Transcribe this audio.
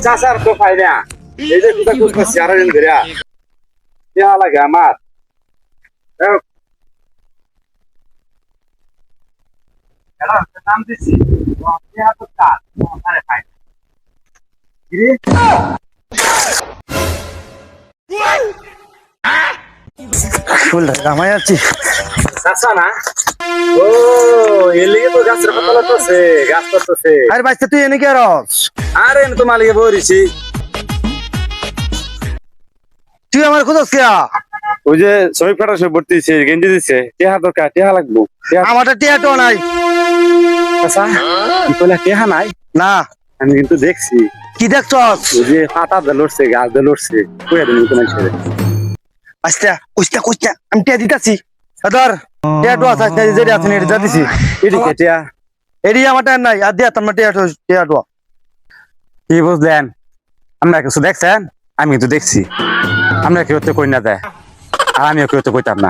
চাষার তো পাই না এই যে কোথায় কোথায় চেয়ারা দিন ধরে দেওয়া লাগে আমার নাম দিচ্ছি কামাই আছি চাষা না ও এর লিগে তো গাছের পাতা লাগতেছে গাছ করতেছে আরে বাইতে তুই এনে কি রস আরে আমি তো মালিকে বলেছি তুই আমার খুঁজছ কে ওই যে শ্রমিক ফেডারেশন ভর্তি দিচ্ছে গেঞ্জি দিচ্ছে টেহা দরকার টেহা লাগবো আমার টিয়াটো নাই চাষা কি কইলা টেহা নাই না আমি কিন্তু দেখছি কি দেখছস ওই যে পাতা দিয়ে লড়ছে গাছ দিয়ে লড়ছে কইয়া দিন তো মানুষের আস্তে কুস্তা কুস্তা আমি টিয়া দিতাছি ধর টিয়াটো আছে যেটা আছে এটা দিছি এদিকে টেহা এরি আমার টাইম নাই আর দিয়া তোমার টিয়াটো কি বুঝলেন আমরা কিছু দেখছেন আমি কিন্তু দেখছি আমরা কেউ তো কই না দেয় আর আমিও কেউ তো কইতাম না